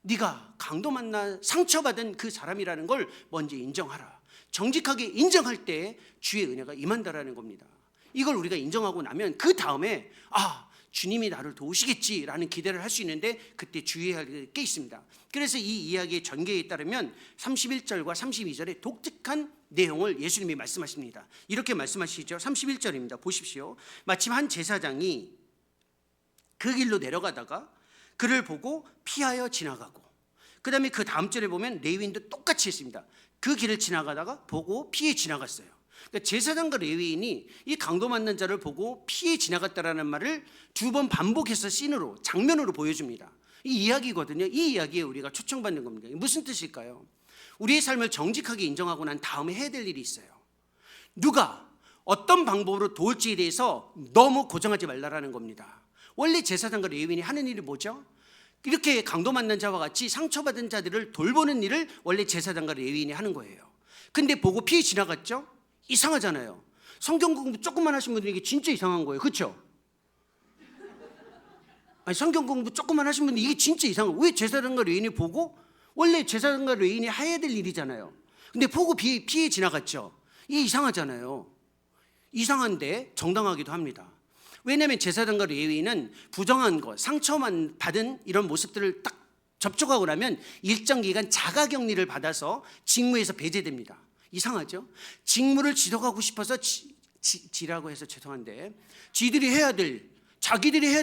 네가 강도 만나 상처받은 그 사람이라는 걸 먼저 인정하라. 정직하게 인정할 때 주의 은혜가 임한다라는 겁니다. 이걸 우리가 인정하고 나면 그 다음에 주님이 나를 도우시겠지라는 기대를 할 수 있는데 그때 주의해야 할 게 있습니다. 그래서 이 이야기의 전개에 따르면 31절과 32절에 독특한 내용을 예수님이 말씀하십니다. 이렇게 말씀하시죠. 31절입니다. 보십시오. 마침 한 제사장이 그 길로 내려가다가 그를 보고 피하여 지나가고, 그 다음에 그 다음 절에 보면 레위인도 똑같이 했습니다. 그 길을 지나가다가 보고 피해 지나갔어요. 그러니까 제사장과 레위인이 이 강도 맞는 자를 보고 피해 지나갔다라는 말을 두 번 반복해서 씬으로, 장면으로 보여줍니다. 이 이야기거든요. 이 이야기에 우리가 초청받는 겁니다. 무슨 뜻일까요? 우리의 삶을 정직하게 인정하고 난 다음에 해야 될 일이 있어요. 누가 어떤 방법으로 도울지에 대해서 너무 고정하지 말라라는 겁니다. 원래 제사장과 레위인이 하는 일이 뭐죠? 이렇게 강도 만난 자와 같이 상처받은 자들을 돌보는 일을 원래 제사장과 레위인이 하는 거예요. 근데 보고 피해 지나갔죠? 이상하잖아요. 성경 공부 조금만 하신 분들이 이게 진짜 이상한 거예요. 그렇죠? 아니, 성경 공부 조금만 하신 분들이 이게 진짜 이상한 거예요. 왜 제사장과 레위인이 보고, 원래 제사장과 레위인이 해야 될 일이잖아요. 근데 보고 피해 지나갔죠? 이게 이상하잖아요. 이상한데 정당하기도 합니다. 왜냐하면 제사장과 레위인은 부정한 것, 상처만 받은 이런 모습들을 딱 접촉하고 나면 일정 기간 자가격리를 받아서 직무에서 배제됩니다. 이상하죠? 직무를 지도하고 싶어서 지라고 해서 죄송한데 자기들이 해야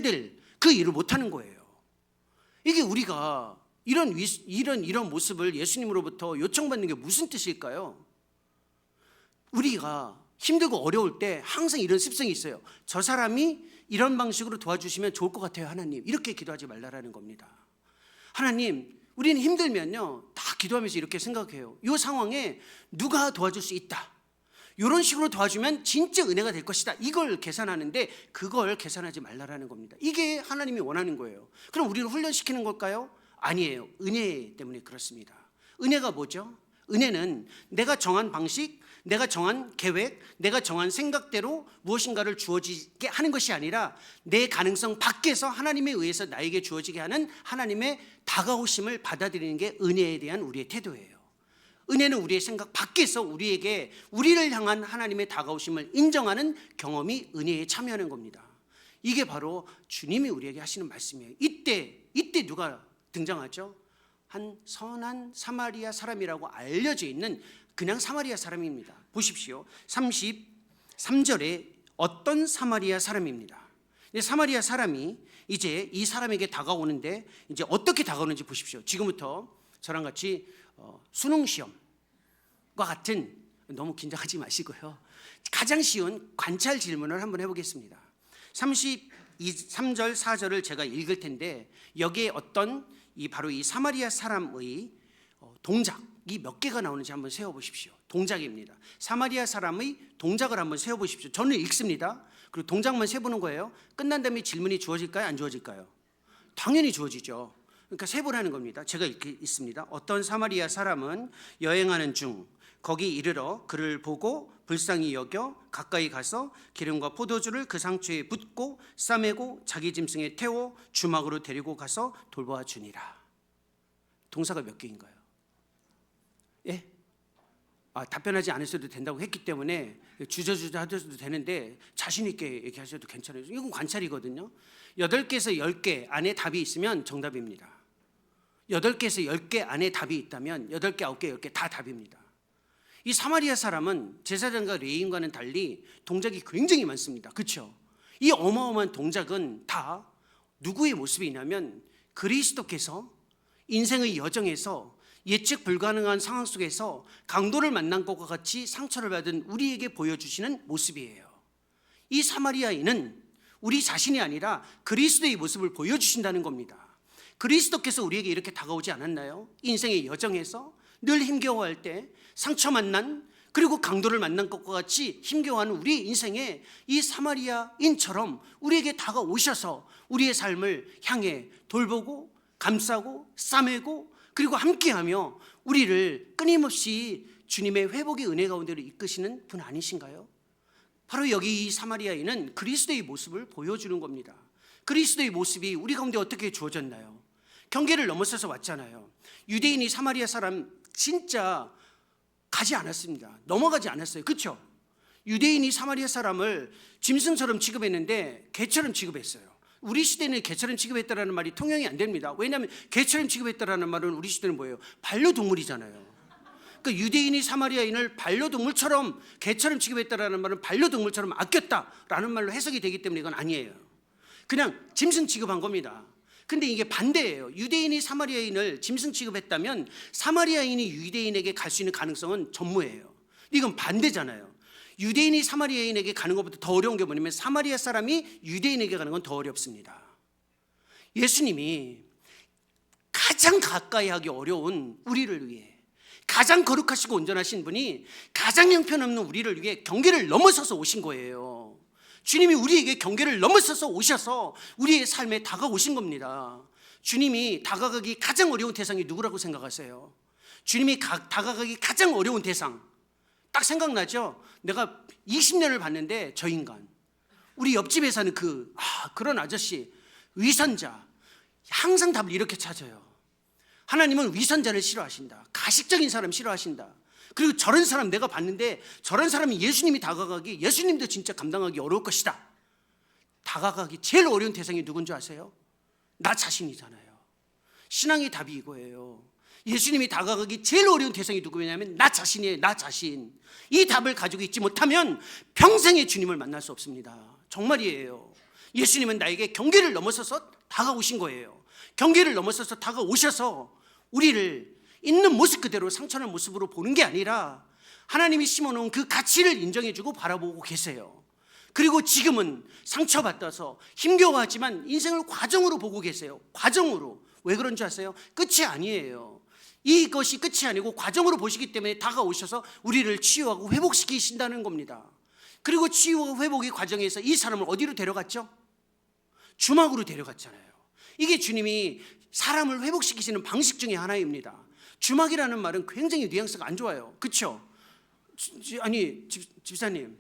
될 그 일을 못하는 거예요. 이게 우리가 이런 모습을 예수님으로부터 요청받는 게 무슨 뜻일까요? 우리가 힘들고 어려울 때 항상 이런 습성이 있어요. 저 사람이 이런 방식으로 도와주시면 좋을 것 같아요, 하나님. 이렇게 기도하지 말라라는 겁니다. 하나님, 우리는 힘들면요 다 기도하면서 이렇게 생각해요. 이 상황에 누가 도와줄 수 있다, 이런 식으로 도와주면 진짜 은혜가 될 것이다, 이걸 계산하는데 그걸 계산하지 말라라는 겁니다. 이게 하나님이 원하는 거예요. 그럼 우리를 훈련시키는 걸까요? 아니에요. 은혜 때문에 그렇습니다. 은혜가 뭐죠? 은혜는 내가 정한 방식, 내가 정한 계획, 내가 정한 생각대로 무엇인가를 주어지게 하는 것이 아니라 내 가능성 밖에서 하나님에 의해서 나에게 주어지게 하는 하나님의 다가오심을 받아들이는 게 은혜에 대한 우리의 태도예요. 은혜는 우리의 생각 밖에서 우리를 향한 하나님의 다가오심을 인정하는 경험이 은혜에 참여하는 겁니다. 이게 바로 주님이 우리에게 하시는 말씀이에요. 이때 누가 등장하죠? 한 선한 사마리아 사람이라고 알려져 있는 그냥 사마리아 사람입니다. 보십시오. 33절에 어떤 사마리아 사람입니다. 사마리아 사람이 이제 이 사람에게 다가오는데 이제 어떻게 다가오는지 보십시오. 지금부터 저랑 같이 수능 시험과 같은, 너무 긴장하지 마시고요, 가장 쉬운 관찰 질문을 한번 해보겠습니다. 33절 4절을 제가 읽을 텐데 여기에 바로 이 사마리아 사람의 동작이 몇 개가 나오는지 한번 세어보십시오. 동작입니다. 사마리아 사람의 동작을 한번 세어보십시오. 저는 읽습니다. 그리고 동작만 세보는 거예요. 끝난 다음에 질문이 주어질까요? 안 주어질까요? 당연히 주어지죠. 그러니까 세보라는 겁니다. 제가 읽습니다. 어떤 사마리아 사람은 여행하는 중 거기 이르러 그를 보고 불쌍히 여겨 가까이 가서 기름과 포도주를 그 상처에 붓고 싸매고 자기 짐승에 태워 주막으로 데리고 가서 돌보아 주니라. 동사가 몇 개인가요? 예? 답변하지 않으셔도 된다고 했기 때문에 주저주저 하셔도 되는데 자신 있게 얘기하셔도 괜찮아요. 이건 관찰이거든요. 8개에서 10개 안에 답이 있으면 정답입니다. 8개에서 10개 안에 답이 있다면 8개, 9개, 10개 다 답입니다. 이 사마리아 사람은 제사장과 레위인과는 달리 동작이 굉장히 많습니다. 그렇죠? 이 어마어마한 동작은 다 누구의 모습이냐면 그리스도께서 인생의 여정에서 예측 불가능한 상황 속에서 강도를 만난 것과 같이 상처를 받은 우리에게 보여주시는 모습이에요. 이 사마리아인은 우리 자신이 아니라 그리스도의 모습을 보여주신다는 겁니다. 그리스도께서 우리에게 이렇게 다가오지 않았나요? 인생의 여정에서 늘 힘겨워할 때 상처 만난, 그리고 강도를 만난 것과 같이 힘겨워하는 우리 인생에 이 사마리아인처럼 우리에게 다가오셔서 우리의 삶을 향해 돌보고 감싸고 싸매고 그리고 함께하며 우리를 끊임없이 주님의 회복의 은혜 가운데로 이끄시는 분 아니신가요? 바로 여기 이 사마리아인은 그리스도의 모습을 보여주는 겁니다. 그리스도의 모습이 우리 가운데 어떻게 주어졌나요? 경계를 넘어서서 왔잖아요. 유대인이 사마리아 사람 진짜 가지 않았습니다. 넘어가지 않았어요. 그렇죠? 유대인이 사마리아 사람을 짐승처럼 취급했는데 개처럼 취급했어요. 우리 시대는 개처럼 취급했다라는 말이 통용이 안 됩니다. 왜냐하면 개처럼 취급했다라는 말은 우리 시대는 뭐예요? 반려동물이잖아요. 그러니까 유대인이 사마리아인을 반려동물처럼, 개처럼 취급했다라는 말은 반려동물처럼 아꼈다라는 말로 해석이 되기 때문에 이건 아니에요. 그냥 짐승 취급한 겁니다. 근데 이게 반대예요. 유대인이 사마리아인을 짐승 취급했다면 사마리아인이 유대인에게 갈 수 있는 가능성은 전무해요. 이건 반대잖아요. 유대인이 사마리아인에게 가는 것보다 더 어려운 게 뭐냐면 사마리아 사람이 유대인에게 가는 건 더 어렵습니다. 예수님이 가장 가까이 하기 어려운 우리를 위해, 가장 거룩하시고 온전하신 분이 가장 형편없는 우리를 위해 경계를 넘어서서 오신 거예요. 주님이 우리에게 경계를 넘어서서 오셔서 우리의 삶에 다가오신 겁니다. 주님이 다가가기 가장 어려운 대상이 누구라고 생각하세요? 주님이 다가가기 가장 어려운 대상 딱 생각나죠? 내가 20년을 봤는데 저 인간, 우리 옆집에 사는 그런 아저씨, 위선자, 항상 답을 이렇게 찾아요. 하나님은 위선자를 싫어하신다. 가식적인 사람 싫어하신다. 그리고 저런 사람 내가 봤는데 저런 사람이 예수님이 다가가기, 예수님도 진짜 감당하기 어려울 것이다. 다가가기 제일 어려운 대상이 누군지 아세요? 나 자신이잖아요. 신앙의 답이 이거예요. 예수님이 다가가기 제일 어려운 대상이 누구냐면 나 자신이에요. 나 자신. 이 답을 가지고 있지 못하면 평생의 주님을 만날 수 없습니다. 정말이에요. 예수님은 나에게 경계를 넘어서서 다가오신 거예요. 경계를 넘어서서 다가오셔서 우리를 있는 모습 그대로 상처난 모습으로 보는 게 아니라 하나님이 심어놓은 그 가치를 인정해주고 바라보고 계세요. 그리고 지금은 상처받아서 힘겨워하지만 인생을 과정으로 보고 계세요. 과정으로. 왜 그런 줄 아세요? 끝이 아니에요. 이것이 끝이 아니고 과정으로 보시기 때문에 다가오셔서 우리를 치유하고 회복시키신다는 겁니다. 그리고 치유와 회복의 과정에서 이 사람을 어디로 데려갔죠? 주막으로 데려갔잖아요. 이게 주님이 사람을 회복시키시는 방식 중에 하나입니다. 주막이라는 말은 굉장히 뉘앙스가 안 좋아요. 그렇죠? 아니 집사님,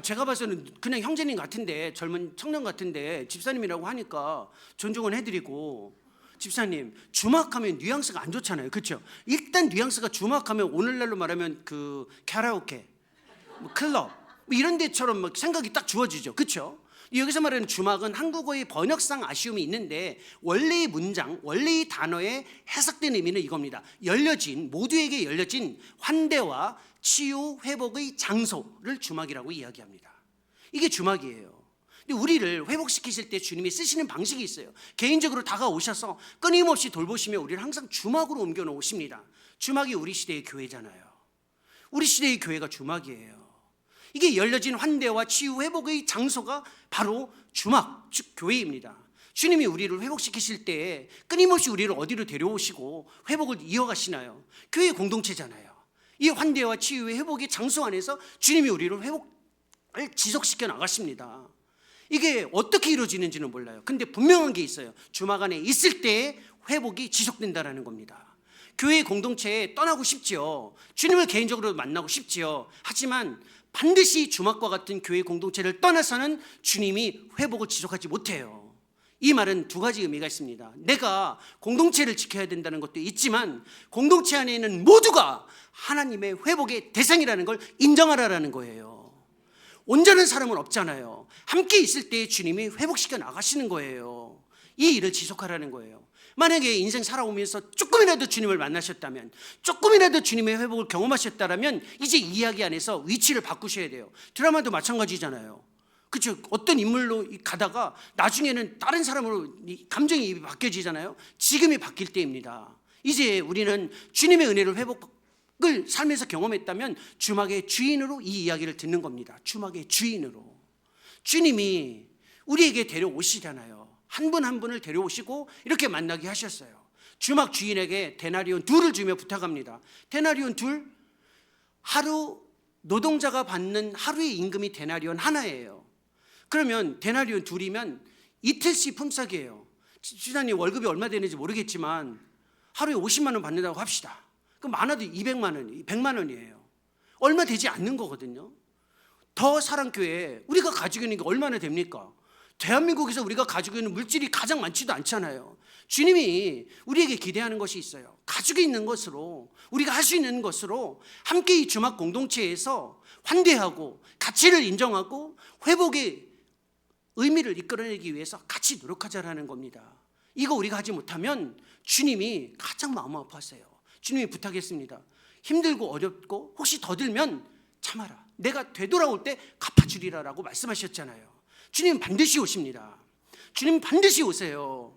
제가 봐서는 그냥 형제님 같은데, 젊은 청년 같은데 집사님이라고 하니까 존중은 해드리고, 집사님 주막하면 뉘앙스가 안 좋잖아요. 그렇죠? 일단 뉘앙스가 주막하면 오늘날로 말하면 그 카라오케, 클럽 이런 데처럼 생각이 딱 주어지죠. 그렇죠? 여기서 말하는 주막은 한국어의 번역상 아쉬움이 있는데 원래의 문장, 원래의 단어의 해석된 의미는 이겁니다. 열려진, 모두에게 열려진 환대와 치유, 회복의 장소를 주막이라고 이야기합니다. 이게 주막이에요. 근데 우리를 회복시키실 때 주님이 쓰시는 방식이 있어요. 개인적으로 다가오셔서 끊임없이 돌보시며 우리를 항상 주막으로 옮겨 놓으십니다. 주막이 우리 시대의 교회잖아요. 우리 시대의 교회가 주막이에요. 이게 열려진 환대와 치유, 회복의 장소가 바로 주막, 즉 교회입니다. 주님이 우리를 회복시키실 때 끊임없이 우리를 어디로 데려오시고 회복을 이어가시나요? 교회 공동체잖아요. 이 환대와 치유의 회복의 장소 안에서 주님이 우리를 회복을 지속시켜 나가십니다. 이게 어떻게 이루어지는지는 몰라요. 근데 분명한 게 있어요. 주막 안에 있을 때 회복이 지속된다는 겁니다. 교회 공동체에 떠나고 싶지요. 주님을 개인적으로 만나고 싶지요. 하지만 반드시 주막과 같은 교회 공동체를 떠나서는 주님이 회복을 지속하지 못해요. 이 말은 두 가지 의미가 있습니다. 내가 공동체를 지켜야 된다는 것도 있지만 공동체 안에 있는 모두가 하나님의 회복의 대상이라는 걸 인정하라는 거예요. 온전한 사람은 없잖아요. 함께 있을 때 주님이 회복시켜 나가시는 거예요. 이 일을 지속하라는 거예요. 만약에 인생 살아오면서 조금이라도 주님을 만나셨다면, 조금이라도 주님의 회복을 경험하셨다면 이제 이 이야기 안에서 위치를 바꾸셔야 돼요. 드라마도 마찬가지잖아요. 그렇죠? 어떤 인물로 가다가 나중에는 다른 사람으로 감정이 바뀌어지잖아요. 지금이 바뀔 때입니다. 이제 우리는 주님의 은혜를 회복을 삶에서 경험했다면 주막의 주인으로 이 이야기를 듣는 겁니다. 주막의 주인으로. 주님이 우리에게 데려오시잖아요. 한 분 한 분을 데려오시고 이렇게 만나게 하셨어요. 주막 주인에게 데나리온 2을 주며 부탁합니다. 데나리온 2, 하루 노동자가 받는 하루의 임금이 데나리온 하나예요. 그러면 데나리온 2이면 이틀씩 품삯이에요. 주사님 월급이 얼마 되는지 모르겠지만 하루에 50만 원 받는다고 합시다. 그럼 많아도 200만 원, 100만 원이에요. 얼마 되지 않는 거거든요. 더 사랑교회 우리가 가지고 있는 게 얼마나 됩니까? 대한민국에서 우리가 가지고 있는 물질이 가장 많지도 않잖아요. 주님이 우리에게 기대하는 것이 있어요. 가지고 있는 것으로, 우리가 할 수 있는 것으로 함께 이 주막 공동체에서 환대하고 가치를 인정하고 회복의 의미를 이끌어내기 위해서 같이 노력하자라는 겁니다. 이거 우리가 하지 못하면 주님이 가장 마음 아파하세요. 주님이 부탁했습니다. 힘들고 어렵고 혹시 더 들면 참아라. 내가 되돌아올 때 갚아주리라라고 말씀하셨잖아요. 주님 반드시 오십니다. 주님 반드시 오세요.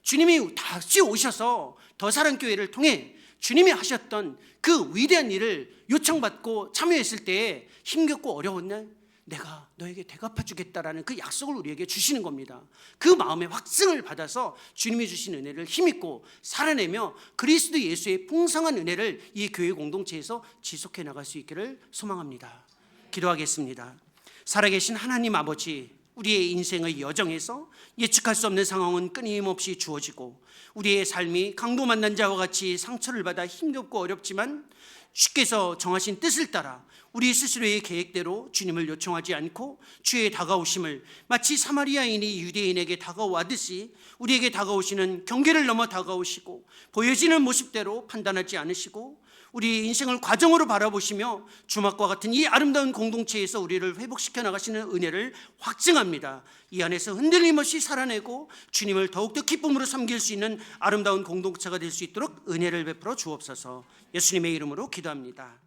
주님이 다시 오셔서 더사랑교회를 통해 주님이 하셨던 그 위대한 일을 요청받고 참여했을 때 힘겹고 어려운 날 내가 너에게 되갚아주겠다라는 그 약속을 우리에게 주시는 겁니다. 그 마음의 확증을 받아서 주님이 주신 은혜를 힘입고 살아내며 그리스도 예수의 풍성한 은혜를 이 교회 공동체에서 지속해 나갈 수 있기를 소망합니다. 기도하겠습니다. 살아계신 하나님 아버지, 우리의 인생의 여정에서 예측할 수 없는 상황은 끊임없이 주어지고 우리의 삶이 강도 만난 자와 같이 상처를 받아 힘겹고 어렵지만 주께서 정하신 뜻을 따라 우리 스스로의 계획대로 주님을 요청하지 않고 주의 다가오심을 마치 사마리아인이 유대인에게 다가와듯이 우리에게 다가오시는 경계를 넘어 다가오시고 보여지는 모습대로 판단하지 않으시고 우리 인생을 과정으로 바라보시며 주막과 같은 이 아름다운 공동체에서 우리를 회복시켜 나가시는 은혜를 확증합니다. 이 안에서 흔들림 없이 살아내고 주님을 더욱더 기쁨으로 섬길 수 있는 아름다운 공동체가 될 수 있도록 은혜를 베풀어 주옵소서. 예수님의 이름으로 기도합니다.